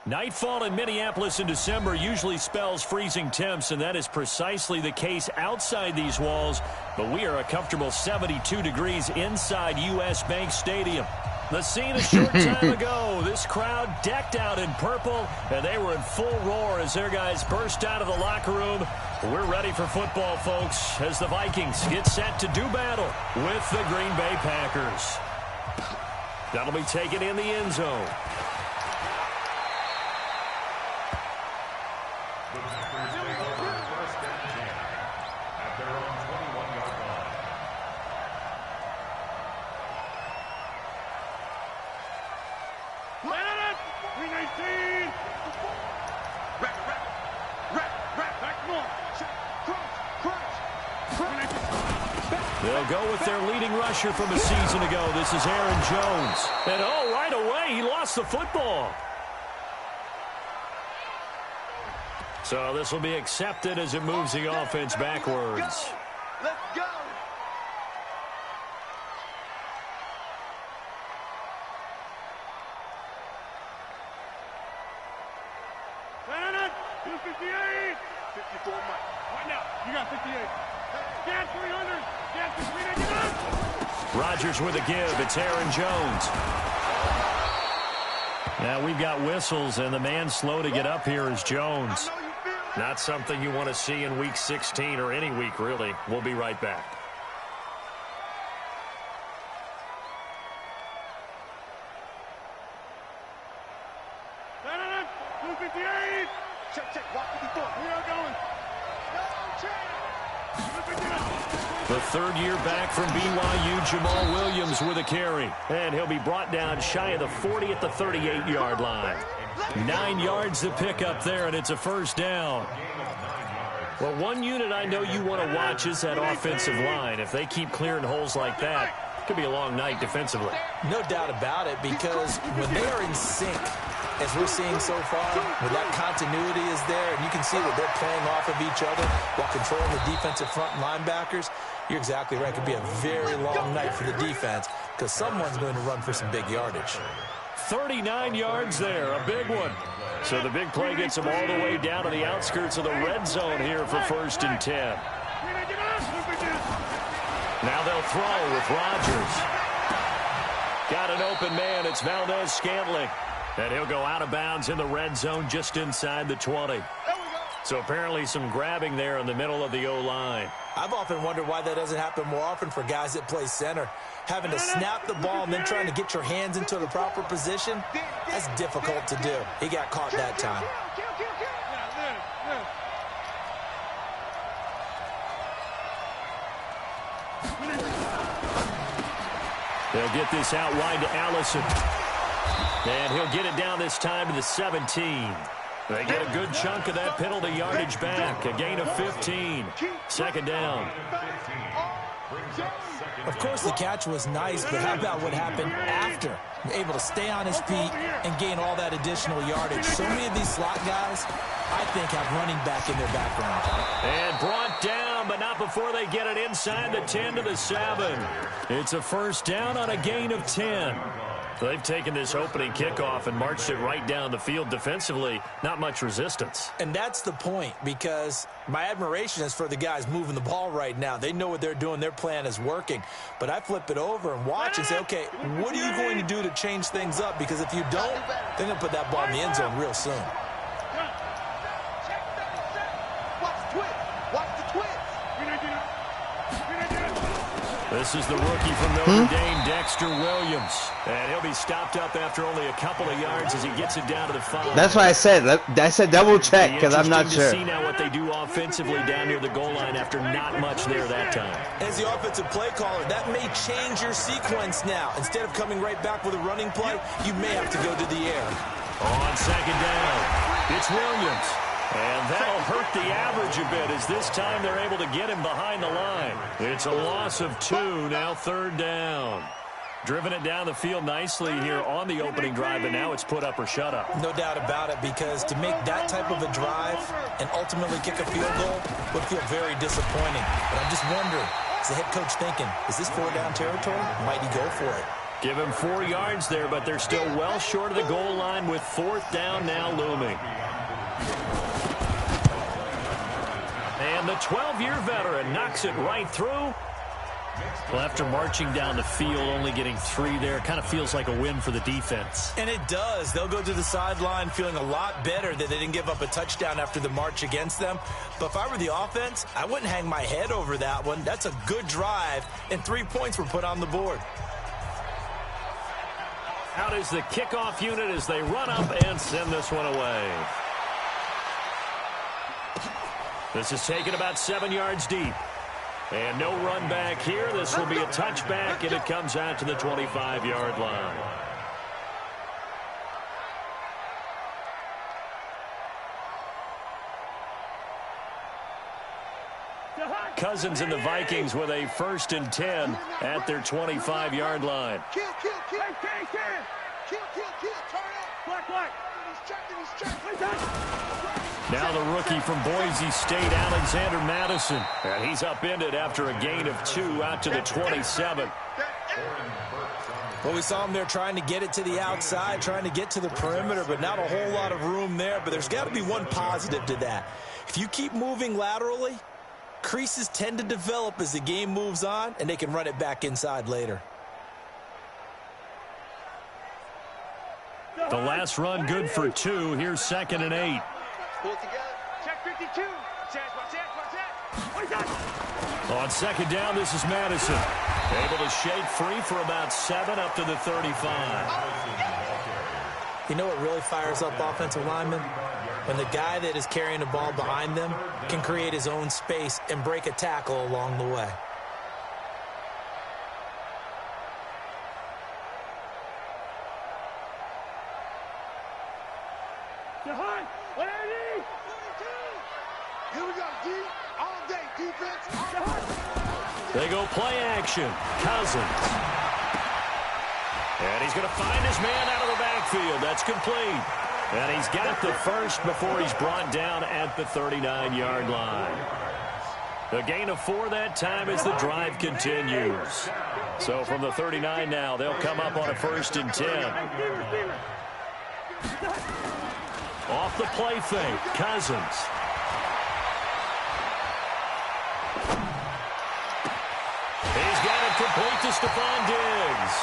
Nightfall in Minneapolis in December usually spells freezing temps, and that is precisely the case outside these walls. But we are a comfortable 72 degrees inside U.S. Bank Stadium. The scene a short time ago. This crowd decked out in purple, and they were in full roar as their guys burst out of the locker room. We're ready for football, folks, as the Vikings get set to do battle with the Green Bay Packers. That'll be taken in the end zone. They'll go with their leading rusher from a season ago. This is Aaron Jones. And right away, he lost the football. So this will be accepted as it moves the offense backwards. Let's go. Let's go. 58. 54 Mike. Right now, you got 58. Gas 300. Gas 300. Rodgers with a give. It's Aaron Jones. Now we've got whistles, and the man slow to get up here is Jones. Not something you want to see in Week 16 or any week, really. We'll be right back. The third year back from BYU, Jamal Williams with a carry. And he'll be brought down shy of the 40 at the 38-yard line. 9 yards to pick up there, and it's a first down. Well, one unit I know you want to watch is that offensive line. If they keep clearing holes like that, it could be a long night defensively. No doubt about it, because when they are in sync, as we're seeing so far, when that continuity is there, and you can see that they're playing off of each other while controlling the defensive front linebackers, you're exactly right. It could be a very long night for the defense because someone's going to run for some big yardage. 39 yards there, a big one. So the big play gets them all the way down to the outskirts of the red zone here for 1st and 10. Now they'll throw with Rodgers. Got an open man. It's Valdez-Scantling. And he'll go out of bounds in the red zone just inside the 20. So apparently some grabbing there in the middle of the O-line. I've often wondered why that doesn't happen more often for guys that play center. Having to snap the ball and then trying to get your hands into the proper position, that's difficult to do. He got caught that time. They'll get this out wide to Allison. And he'll get it down this time to the 17. They get a good chunk of that penalty yardage back. A gain of 15. 2nd down. Of course, the catch was nice, but how about what happened after? Able to stay on his feet and gain all that additional yardage. So many of these slot guys, I think, have running back in their background. And brought down, but not before they get it inside the 10 to the 7. It's a first down on a gain of 10. They've taken this opening kickoff and marched it right down the field defensively. Not much resistance. And that's the point, because my admiration is for the guys moving the ball right now. They know what they're doing. Their plan is working. But I flip it over and watch and say, okay, what are you going to do to change things up? Because if you don't, they're going to put that ball in the end zone real soon. This is the rookie from Notre Dame, Dexter Williams. And he'll be stopped up after only a couple of yards as he gets it down to the 5. That's why I said double check, because I'm not sure. To see now what they do offensively down near the goal line after not much there that time. As the offensive play caller, that may change your sequence now. Instead of coming right back with a running play, you may have to go to the air. On 2nd down, it's Williams. And that'll hurt the average a bit as this time they're able to get him behind the line. It's a loss of 2, now 3rd down. Driven it down the field nicely here on the opening drive, but now it's put up or shut up. No doubt about it, because to make that type of a drive and ultimately kick a field goal would feel very disappointing. But I'm just wondering, is the head coach thinking, is this 4-down territory? Might he go for it? Give him 4 yards there, but they're still well short of the goal line with 4th down now looming. And the 12-year veteran knocks it right through. Well, after marching down the field, only getting 3 there, kind of feels like a win for the defense. And it does. They'll go to the sideline feeling a lot better that they didn't give up a touchdown after the march against them. But if I were the offense, I wouldn't hang my head over that one. That's a good drive, and 3 points were put on the board. Out is the kickoff unit as they run up and send this one away. This is taken about 7 yards deep. And no run back here. This will be a touchback, and it comes out to the 25-yard line. Cousins and the Vikings with a 1st and 10 at their 25-yard line. Kill. Turn up. Black. He's checking. Now the rookie from Boise State, Alexander Madison. And he's upended after a gain of 2 out to the 27. Well, we saw him there trying to get it to the outside, trying to get to the perimeter, but not a whole lot of room there. But there's got to be one positive to that. If you keep moving laterally, creases tend to develop as the game moves on, and they can run it back inside later. The last run good for 2. Here's 2nd and 8. Pull it together. Check 52. Watch that. On 2nd down, this is Madison. Able to shake free for about 7 up to the 35. You know what really fires up offensive linemen? When the guy that is carrying the ball behind them can create his own space and break a tackle along the way. Here we go, D. All day, defense. They go play action. Cousins. And he's going to find his man out of the backfield. That's complete. And he's got the first before he's brought down at the 39-yard line. A gain of 4 that time as the drive continues. So from the 39 now, they'll come up on a 1st and 10. Off the play fake, Cousins. He's got it complete to Stephon Diggs.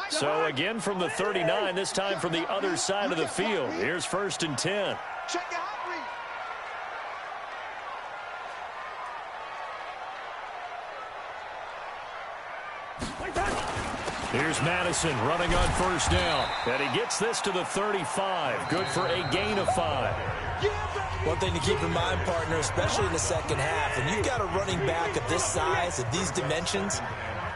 So again from the 39, this time from the other side of the field. Here's 1st and 10. Check the hot read. Here's Madison running on 1st down. And he gets this to the 35. Good for a gain of 5. One thing to keep in mind, partner, especially in the second half, and you've got a running back of this size, of these dimensions,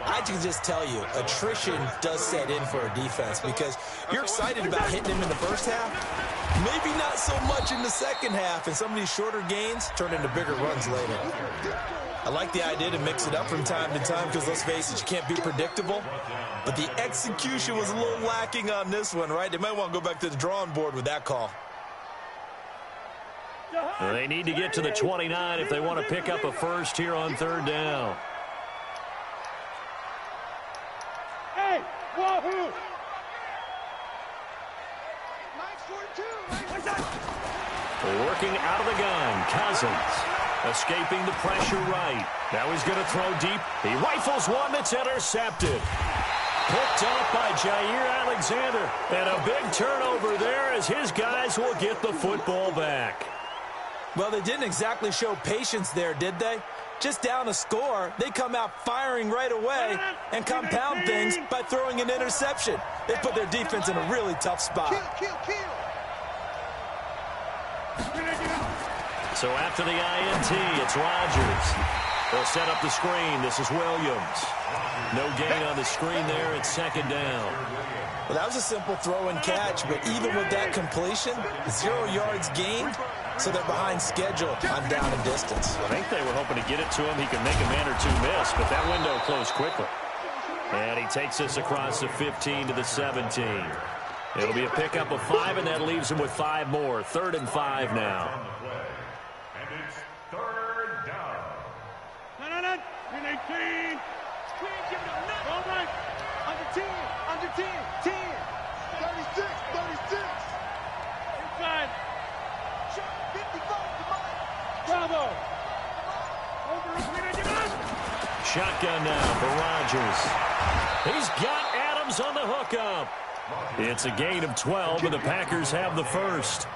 I can just tell you, attrition does set in for a defense because you're excited about hitting him in the first half. Maybe not so much in the second half, and some of these shorter gains turn into bigger runs later. I like the idea to mix it up from time to time because, let's face it, you can't be predictable. But the execution was a little lacking on this one, right? They might want to go back to the drawing board with that call. Well, they need to get to the 29 if they want to pick up a first here on 3rd down. Hey, wahoo! Working out of the gun, Cousins. Escaping the pressure right. Now he's going to throw deep. He rifles one that's intercepted. Picked up by Jair Alexander. And a big turnover there as his guys will get the football back. Well, they didn't exactly show patience there, did they? Just down a score, they come out firing right away and compound things by throwing an interception. They put their defense in a really tough spot. Kill. So after the INT, it's Rodgers. They'll set up the screen. This is Williams. No gain on the screen there. It's 2nd down. Well, that was a simple throw and catch, but even with that completion, 0 yards gained, so they're behind schedule on down and distance. I think they were hoping to get it to him. He could make a man or two miss, but that window closed quickly. And he takes us across the 15 to the 17. It'll be a pickup of 5, and that leaves him with 5 more. 3rd and 5 now. And it's 3rd down. No. In 18. Give it up. Go back. Under 10. 10. 36. Inside. 55 to Mike. Bravo. Shotgun now for Rodgers. He's got Adams on the hookup. It's a gain of 12, and the Packers have the first.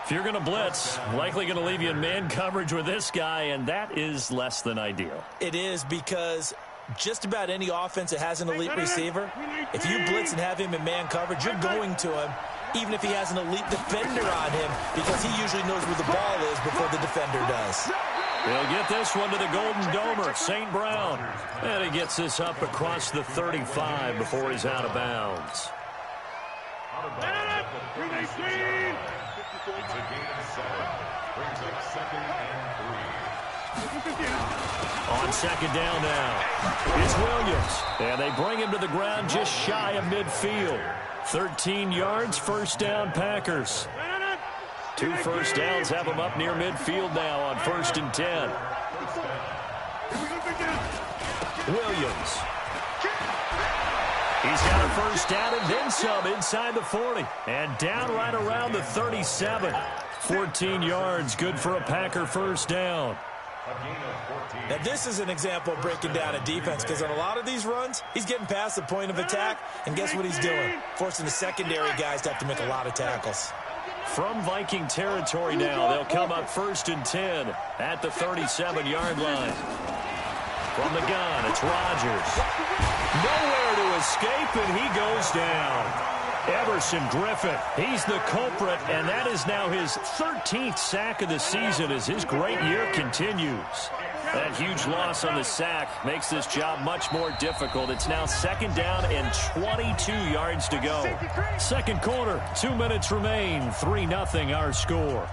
If you're going to blitz, likely going to leave you in man coverage with this guy, and that is less than ideal. It is, because just about any offense that has an elite receiver, if you blitz and have him in man coverage, you're going to him, even if he has an elite defender on him, because he usually knows where the ball is before the defender does. He'll get this one to the Golden Domer, St. Brown. And he gets this up across the 35 before he's out of bounds. On 2nd down now, it's Williams. And they bring him to the ground just shy of midfield. 13 yards, 1st down Packers. 2 first downs have him up near midfield now on 1st and 10. Williams. He's got a 1st down and then some inside the 40. And down right around the 37. 14 yards, good for a Packer 1st down. Now, this is an example of breaking down a defense, because on a lot of these runs, he's getting past the point of attack, and guess what he's doing? Forcing the secondary guys to have to make a lot of tackles. From Viking territory now, they'll come up 1st and 10 at the 37-yard line. From the gun, it's Rodgers. Nowhere to escape, and he goes down. Everson Griffin, he's the culprit, and that is now his 13th sack of the season as his great year continues. That huge loss on the sack makes this job much more difficult. It's now 2nd down and 22 yards to go. 2nd quarter, 2 minutes remain, 3-0 our score.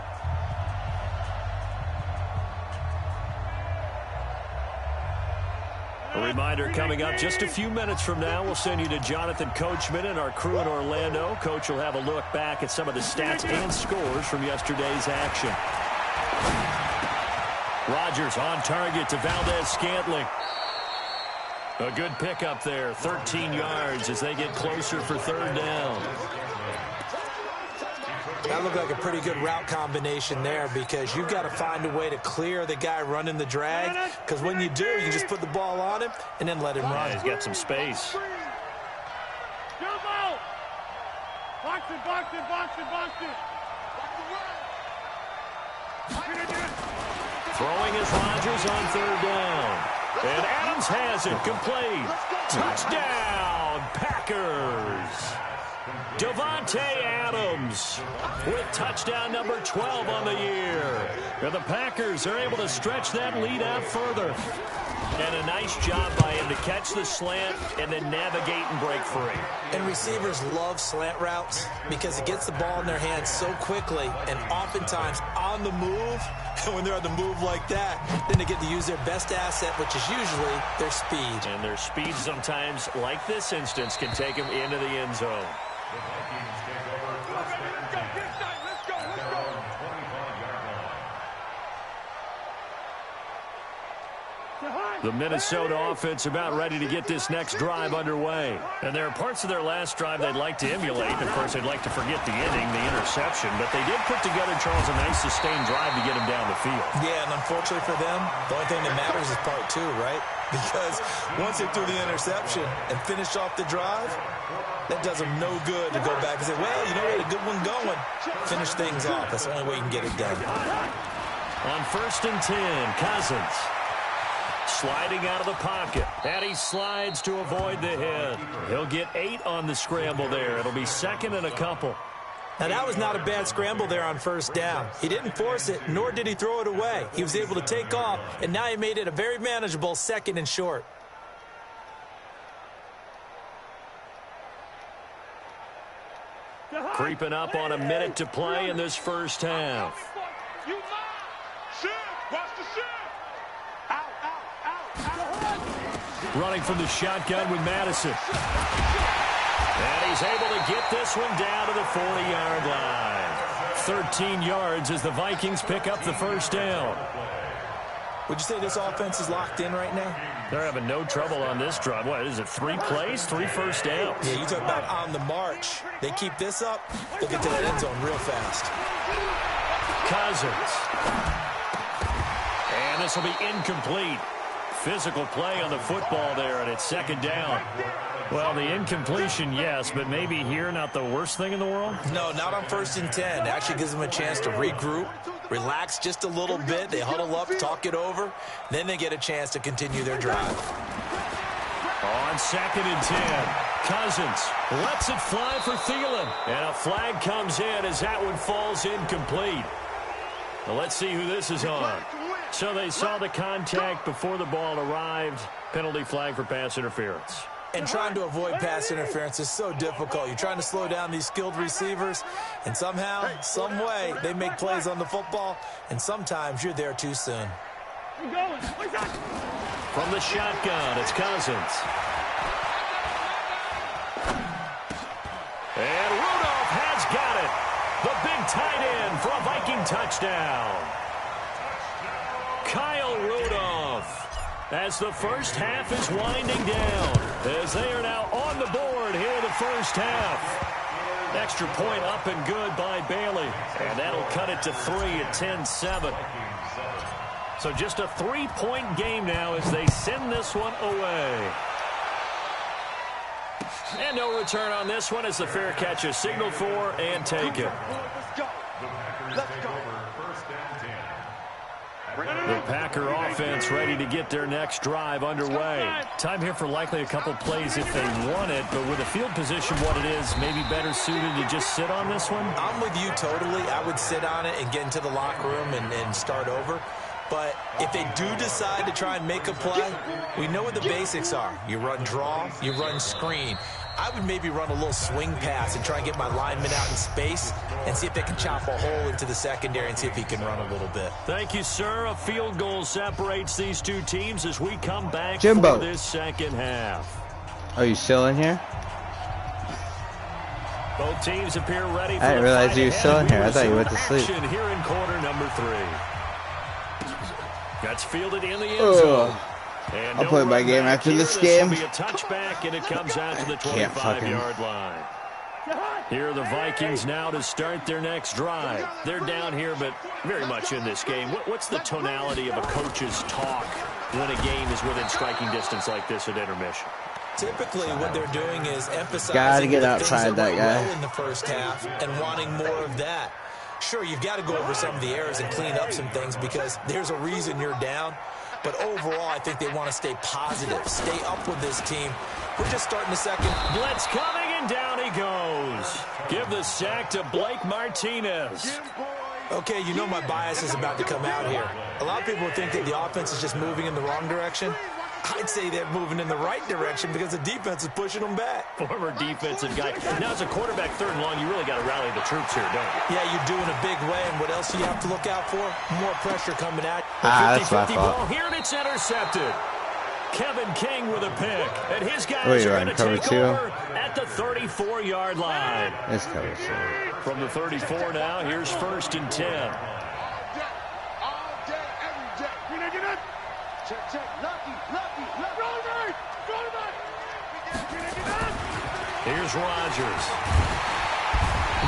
A reminder coming up just a few minutes from now, we'll send you to Jonathan Coachman and our crew in Orlando. Coach will have a look back at some of the stats and scores from yesterday's action. Rodgers on target to Valdez-Scantling. A good pickup there, 13 yards as they get closer for 3rd down. That looked like a pretty good route combination there, because you've got to find a way to clear the guy running the drag, because when you do, you just put the ball on him and then let him run. He's got some space. Jump out! Box it! Throwing is Rodgers on 3rd down. And Adams has it, complete. Touchdown, Packers. Davante Adams with touchdown number 12 on the year. And the Packers are able to stretch that lead out further. And a nice job by him to catch the slant and then navigate and break free. And receivers love slant routes because it gets the ball in their hands so quickly and oftentimes on the move. And when they're on the move like that, then they get to use their best asset, which is usually their speed. And their speed sometimes, like this instance, can take them into the end zone. The Vikings take over 1st and 10. Let's go. 25-yard line. The Minnesota offense about ready to get this next drive underway. And there are parts of their last drive they'd like to emulate. Of course, they'd like to forget the inning, the interception. But they did put together, Charles, a nice sustained drive to get him down the field. Yeah, and unfortunately for them, the only thing that matters is part 2, right? Because once they threw the interception and finished off the drive, that does them no good to go back and say, well, you know, we had a good one going. Finish things off. That's the only way you can get it done. On 1st and 10, Cousins. Sliding out of the pocket. And he slides to avoid the hit. He'll get 8 on the scramble there. It'll be 2nd and a couple. Now, that was not a bad scramble there on 1st down. He didn't force it, nor did he throw it away. He was able to take off, and now he made it a very manageable 2nd and short. Creeping up on a minute to play in this first half. Running from the shotgun with Madison. And he's able to get this one down to the 40-yard line. 13 yards as the Vikings pick up the first down. Would you say this offense is locked in right now? They're having no trouble on this drive. What is it, 3 plays, 3 first downs? Yeah, you talk about on the march. They keep this up, they'll get to that end zone real fast. Cousins. And this will be incomplete. Physical play on the football there, and it's second down. Well, the incompletion, yes, but maybe here not the worst thing in the world? No, not on 1st and 10. It actually gives them a chance to regroup, relax just a little bit. They huddle up, talk it over. Then they get a chance to continue their drive. On 2nd and 10, Cousins lets it fly for Thielen. And a flag comes in as that one falls incomplete. Well, let's see who this is on. So they saw the contact before the ball arrived. Penalty flag for pass interference. And trying to avoid pass interference is so difficult. You're trying to slow down these skilled receivers, and somehow, some way, they make plays on the football, and sometimes you're there too soon. From the shotgun, it's Cousins. And Rudolph has got it. The big tight end for a Viking touchdown. Kyle Rudolph. As the first half is winding down, as they are now on the board here in the first half. Extra point up and good by Bailey, and that'll cut it to 3 at 10-7. So just a 3-point game now as they send this one away. And no return on this one as the fair catch is signaled for and taken. Let's go. The Packer offense ready to get their next drive underway. Time here for likely a couple plays if they want it, but with the field position what it is, maybe better suited to just sit on this one? I'm with you totally. I would sit on it and get into the locker room and start over. But if they do decide to try and make a play, we know what the basics are. You run draw, you run screen. I would maybe run a little swing pass and try and get my lineman out in space and see if they can chop a hole into the secondary and see if he can run a little bit. Thank you, sir. A field goal separates these two teams as we come back Jimbo. for this second half. Are you still in here? Both teams appear ready for I didn't realize you were still in here. I thought you went to sleep. Action here in quarter number 3. That's fielded in the end zone. And I'll play my game after this game. This will be a touchback, and it comes out to the 25-yard line. Here are the Vikings now to start their next drive. They're down here, but very much in this game. What's the tonality of a coach's talk when a game is within striking distance like this at intermission? Typically, what they're doing is emphasizing Gotta get the outside things that went guy. well in the first half and wanting more of that. Sure, you've got to go over some of the errors and clean up some things because there's a reason you're down. But overall, I think they want to stay positive, stay up with this team. We're just starting the second. Blitz coming, and down he goes. Give the sack to Blake Martinez. Okay, you know my bias is about to come out here. A lot of people think that the offense is just moving in the wrong direction. I'd say they're moving in the right direction because the defense is pushing them back. Former defensive guy. Now, as a quarterback, 3rd and long, you really got to rally the troops here, don't you? Yeah, you do in a big way, and what else do you have to look out for? More pressure coming at you. That's my 50-50 fault. ball here, and it's intercepted. Kevin King with a pick, and his guys What are you are going to running, take cover 2? over at the 34-yard line. It's cover 2. From the 34 now, here's 1st and 10. All day, every day. You know, get up. Check, check. Lucky. Here's Rodgers.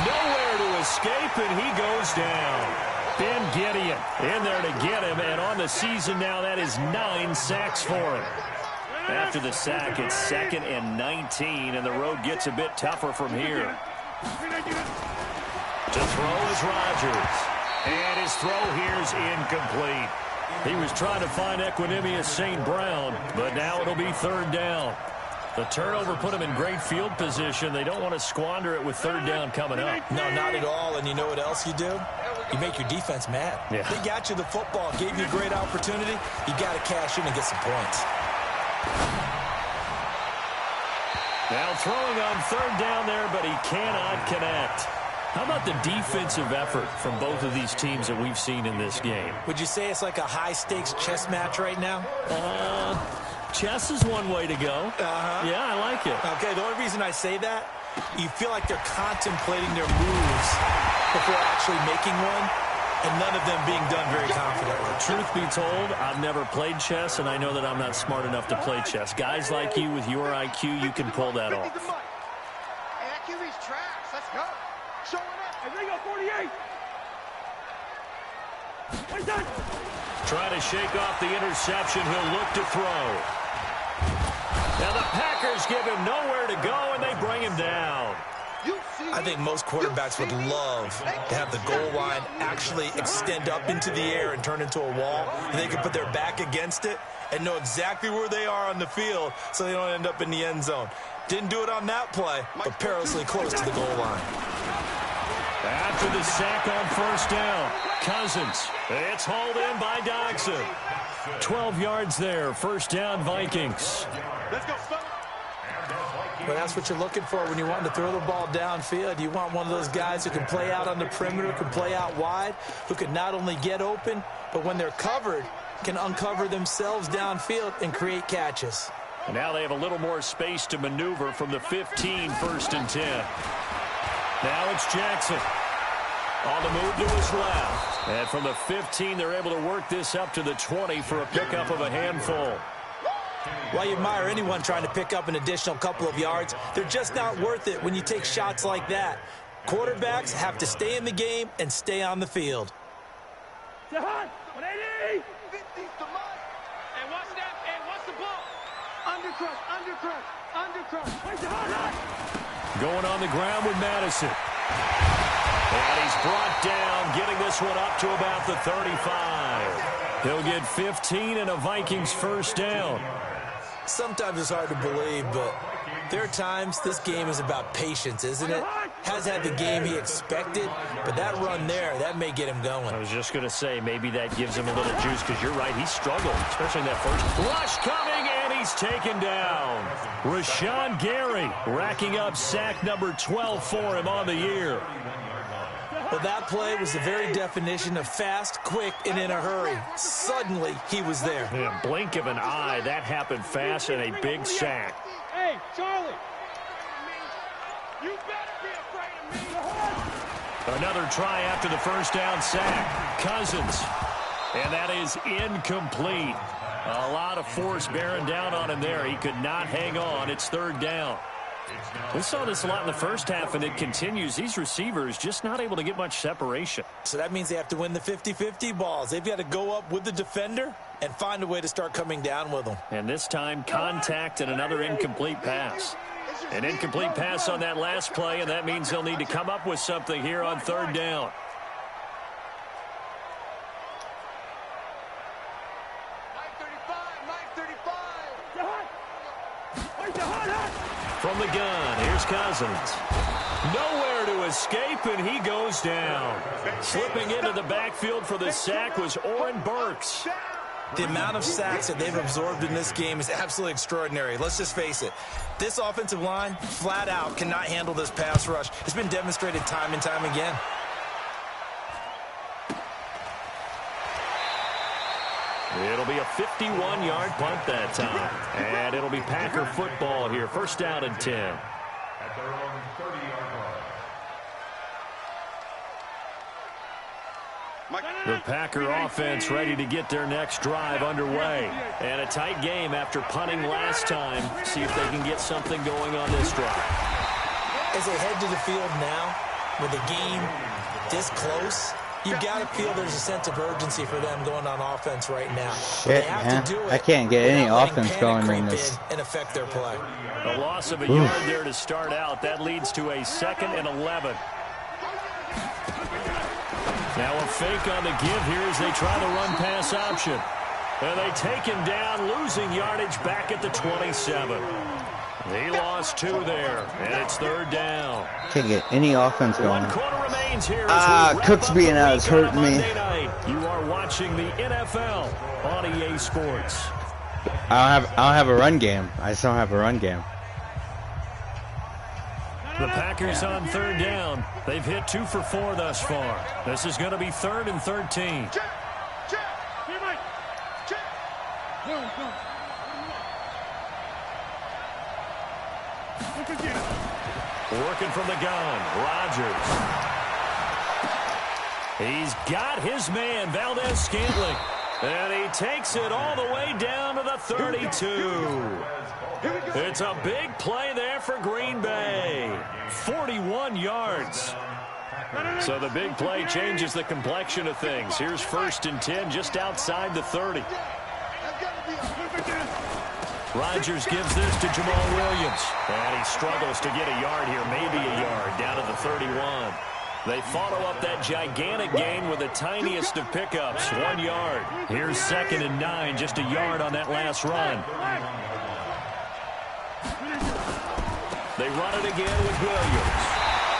Nowhere to escape, and he goes down. Ben Gideon in there to get him, and on the season now, that is 9 sacks for him. After the sack, it's 2nd and 19, and the road gets a bit tougher from here. To throw is Rodgers, and his throw here's incomplete. He was trying to find Equanimous St. Brown, but now it'll be 3rd down. The turnover put them in great field position. They don't want to squander it with 3rd down coming up. No, not at all. And you know what else you do? You make your defense mad. Yeah. They got you the football, gave you a great opportunity. You got to cash in and get some points. Now throwing on 3rd down there, but he cannot connect. How about the defensive effort from both of these teams that we've seen in this game? Would you say it's like a high-stakes chess match right now? Chess is one way to go. Yeah, I like it. Okay, the only reason I say that You feel like they're contemplating their moves before actually making one, and none of them being done very confidently. Truth be told, I've never played chess, and I know that I'm not smart enough to play chess. Guys like you with your IQ, you can pull that off. Hey, that QB's trash. Let's go. Showing up. And they go 48. Trying to shake off the interception. He'll look to throw. Now the Packers give him nowhere to go, and they bring him down. I think most quarterbacks would love to have the goal line actually extend up into the air and turn into a wall, and they can put their back against it and know exactly where they are on the field so they don't end up in the end zone. Didn't do it on that play, but perilously close to the goal line. After the sack on first down, Cousins. It's hauled in by Dodson. 12 yards there, first down Vikings. Let's go, fella. But that's what you're looking for when you want to throw the ball downfield. You want one of those guys who can play out on the perimeter, can play out wide, who can not only get open, but when they're covered, can uncover themselves downfield and create catches. And now they have a little more space to maneuver from the 15, first and 10. Now it's Jackson. On the move to his left. And from the 15, they're able to work this up to the 20 for a pickup of a handful. While you admire anyone trying to pick up an additional couple of yards, they're just not worth it when you take shots like that. Quarterbacks have to stay in the game and stay on the field. Jahan, 180. 50's the mark. And watch that. And watch the ball. Undercrush, undercrush, undercrush. Where's Jahan? Going on the ground with Madison. And he's brought down, getting this one up to about the 35. He'll get 15 and a Vikings first down. Sometimes it's hard to believe, but there are times this game is about patience, isn't it? Has had the game he expected, but that run there, that may get him going. I was just going to say, maybe that gives him a little juice, because you're right, he struggled, especially in that first. Rush coming, and he's taken down. Rashawn Gary racking up sack number 12 for him on the year. Well, that play was the very definition of fast, quick, and in a hurry. Suddenly, he was there. In a blink of an eye, that happened fast and a big sack. Hey, Charlie. You better be afraid of me. Another try after the first down sack. Cousins. And that is incomplete. A lot of force bearing down on him there. He could not hang on. It's third down. We saw this a lot in the first half, and it continues. These receivers just not able to get much separation. So that means they have to win the 50-50 balls. They've got to go up with the defender and find a way to start coming down with them. And this time, contact and another incomplete pass. An incomplete pass on that last play, and that means they'll need to come up with something here on third down. From the gun, here's Cousins. Nowhere to escape, and he goes down. Slipping into the backfield for the sack was Oren Burks. The amount of sacks that they've absorbed in this game is absolutely extraordinary. Let's just face it. This offensive line, flat out, cannot handle this pass rush. It's been demonstrated time and time again. It'll be a 51-yard punt that time. And it'll be Packer football here. First down and 10. At their own 30-yard line. The Packer offense ready to get their next drive underway. And a tight game after punting last time. See if they can get something going on this drive. As they head to the field now, with the game this close, you've got to feel there's a sense of urgency for them going on offense right now. Shit, man. I can't get any offense going in this. And affect their play. A loss of a yard there to start out. That leads to a 2nd and 11. Now a fake on the give here as they try the run-pass option. And they take him down, losing yardage back at the 27. He lost 2 there, and it's third down. Can't get any offense going. 1 quarter remains here. Cooks being out is hurting me. You are watching the NFL on EA Sports. I don't have a run game. I just don't have a run game. The Packers on third down. They've hit 2 for 4 thus far. This is going to be 3rd and 13. Working from the gun, Rodgers. He's got his man, Valdez-Scantling. And he takes it all the way down to the 32. It's a big play there for Green Bay. 41 yards. So the big play changes the complexion of things. Here's 1st and 10 just outside the 30. Rodgers gives this to Jamal Williams. And he struggles to get a yard here, maybe a yard, down to the 31. They follow up that gigantic gain with the tiniest of pickups, 1 yard. Here's 2nd and 9, just a yard on that last run. They run it again with Williams.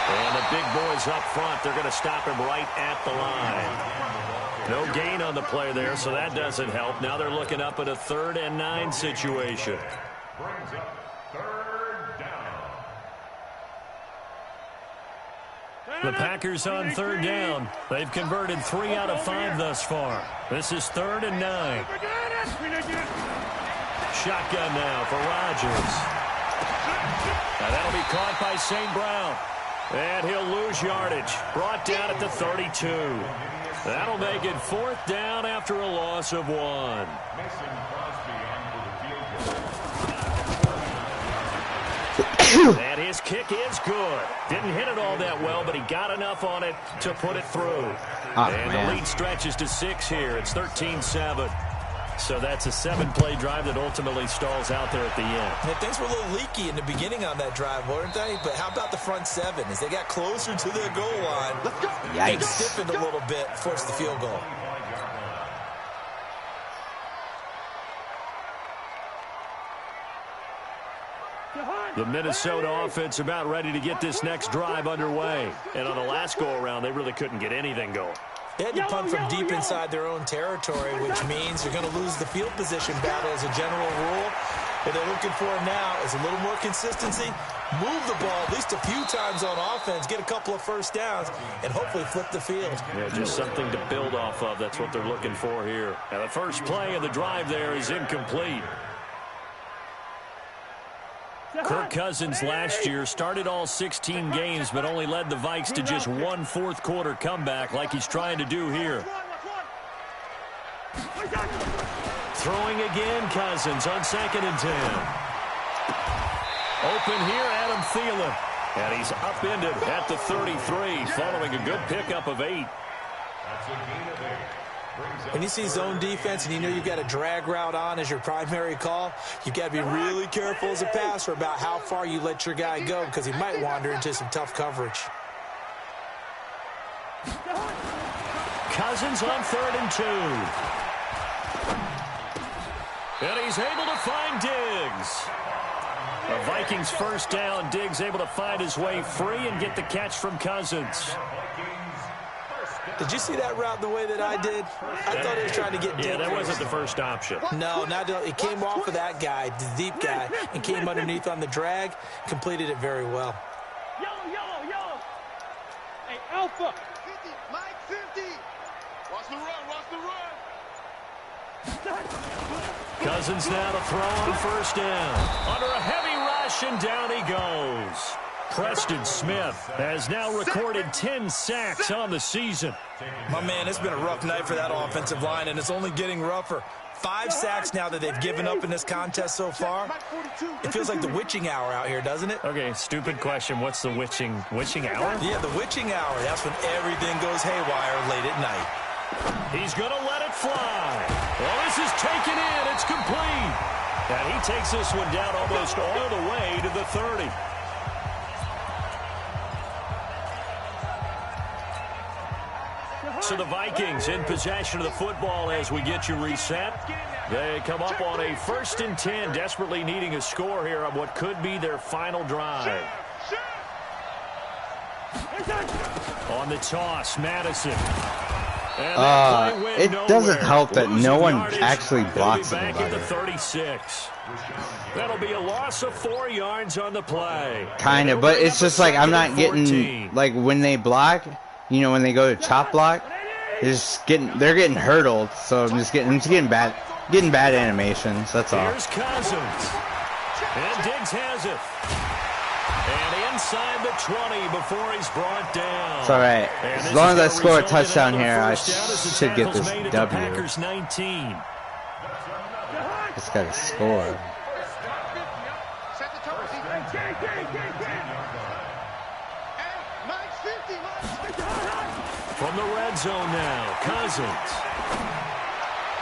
And the big boys up front, they're going to stop him right at the line. No gain on the play there, so that doesn't help. Now they're looking up at a 3rd and 9 situation. Brings up 3rd down. The Packers on 3rd down. They've converted 3 out of 5 thus far. This is 3rd and 9. Shotgun now for Rodgers. Now that'll be caught by St. Brown. And he'll lose yardage. Brought down at the 32. That'll make it 4th down after a loss of 1. And his kick is good. Didn't hit it all that well, but he got enough on it to put it through. And the lead stretches to 6 here. It's 13-7. So that's a 7-play drive that ultimately stalls out there at the end. Yeah, things were a little leaky in the beginning on that drive, weren't they? But how about the front 7? As they got closer to their goal line, they stiffened a little bit, forced the field goal. The Minnesota offense about ready to get this next drive underway. And on the last go-around, they really couldn't get anything going. They had to punt from deep inside their own territory, which means you're going to lose the field position battle as a general rule. What they're looking for now is a little more consistency, move the ball at least a few times on offense, get a couple of 1st downs, and hopefully flip the field. Yeah, just something to build off of. That's what they're looking for here. And the first play of the drive there is incomplete. Kirk Cousins last year started all 16 games, but only led the Vikes to just 1 4th-quarter comeback like he's trying to do here. Throwing again, Cousins on 2nd and 10. Open here, Adam Thielen. And he's upended at the 33, following a good pickup of 8. That's a gain of 8. When you see zone defense and you know you've got a drag route on as your primary call, you've got to be really careful as a passer about how far you let your guy go because he might wander into some tough coverage. Cousins on 3rd and 2. And he's able to find Diggs. The Vikings 1st down. Diggs able to find his way free and get the catch from Cousins. Did you see that route the way that I did? I thought he was trying to get Diggs. Yeah, that wasn't the first option. No, it came off of that guy, the deep guy, and came underneath on the drag, completed it very well. Yellow. Hey, Alpha. 50, Mike 50. Watch the run. Cousins now to throw on 1st down. Under a heavy rush, and down he goes. Preston Smith has now recorded 10 sacks on the season. My man, it's been a rough night for that offensive line, and it's only getting rougher. 5 sacks now that they've given up in this contest so far. It feels like the witching hour out here, doesn't it? Okay, stupid question. What's the witching hour? Yeah, the witching hour. That's when everything goes haywire late at night. He's going to let it fly. Well, this is taken in. It's complete. And he takes this one down almost all the way to the 30. So the Vikings in possession of the football as we get you reset. They come up on a 1st and 10, desperately needing a score here on what could be their final drive. On the toss, Madison. It doesn't help that no one actually blocks him. Back at the 36. That'll be a loss of 4 yards on the play. Kind of, but it's just like I'm not getting, like when they block, you know, when they go to chop block, they're getting hurdled. So I'm just getting bad animations. That's all. Here's Cousins, and Diggs has it, and inside 20 before he's brought down. It's all right. As long as I score a touchdown here, I should get this W. Packers 19. Just got to score. From the red zone now, Cousins.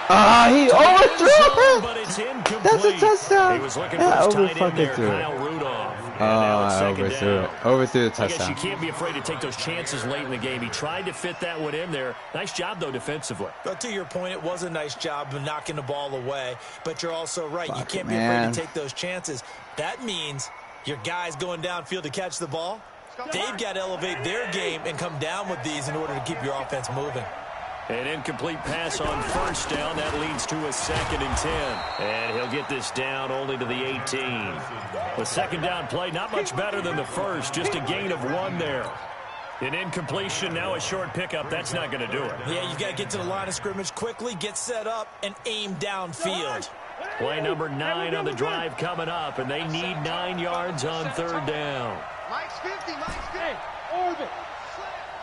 He overthrew it! But it's incomplete. That's a touchdown. He was looking for his tight end there, threw it. Kyle Rudolph. I overthrew it. Overthrew the touchdown. I guess you can't be afraid to take those chances late in the game. He tried to fit that one in there. Nice job, though, defensively. But to your point, it was a nice job of knocking the ball away. But you're also right. You can't be man. afraid to take those chances. That means your guys going downfield to catch the ball. They've got to elevate their game and come down with these in order to keep your offense moving. An incomplete pass on first down. That leads to a 2nd and 10. And he'll get this down only to the 18. The second down play, not much better than the first. Just a gain of 1 there. An incompletion, now a short pickup. That's not going to do it. Yeah, you've got to get to the line of scrimmage quickly, get set up, and aim downfield. Play number 9 on the drive coming up, and they need 9 yards on 3rd down. Mike's 50, Mike's 50. Orbit.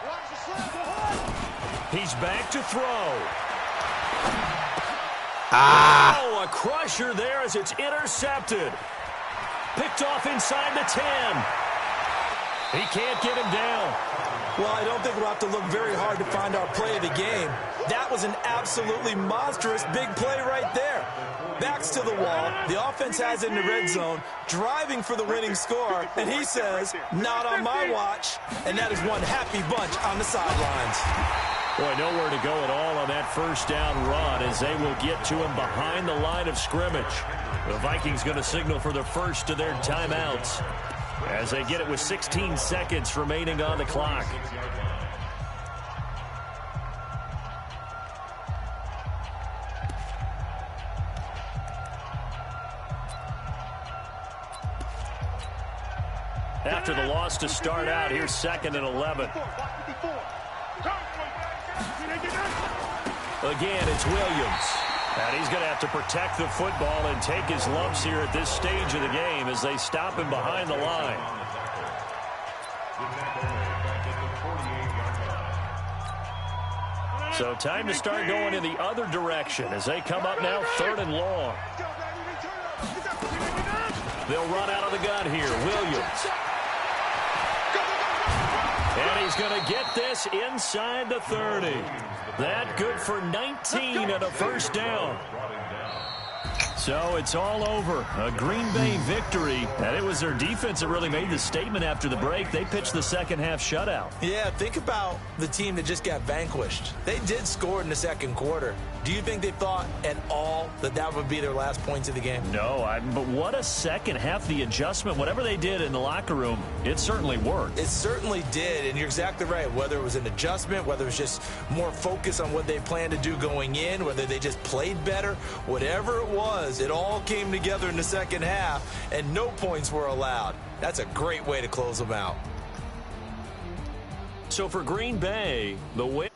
Watch the slip. He's back to throw. Ah! Oh, a crusher there as it's intercepted. Picked off inside the 10. He can't get him down. Well, I don't think we'll have to look very hard to find our play of the game. That was an absolutely monstrous big play right there. Backs to the wall. The offense has it in the red zone, driving for the winning score, and he says, not on my watch. And that is one happy bunch on the sidelines. Boy, nowhere to go at all on that first down run as they will get to him behind the line of scrimmage. The Vikings going to signal for the first of their timeouts as they get it with 16 seconds remaining on the clock. After the loss to start out, here's 2nd and 11. Again, it's Williams. And he's going to have to protect the football and take his lumps here at this stage of the game as they stop him behind the line. So time to start going in the other direction as they come up now 3rd and long. They'll run out of the gun here. Williams. And he's going to get this inside the 30. That good for 19 and a first down. So it's all over. A Green Bay victory. And it was their defense that really made the statement after the break. They pitched the second half shutout. Yeah, think about the team that just got vanquished. They did score in the second quarter. Do you think they thought at all that that would be their last points of the game? No, but what a second half. The adjustment, whatever they did in the locker room, it certainly worked. It certainly did, and you're exactly right. Whether it was an adjustment, whether it was just more focus on what they planned to do going in, whether they just played better, whatever it was, it all came together in the second half, and no points were allowed. That's a great way to close them out. So for Green Bay, the win.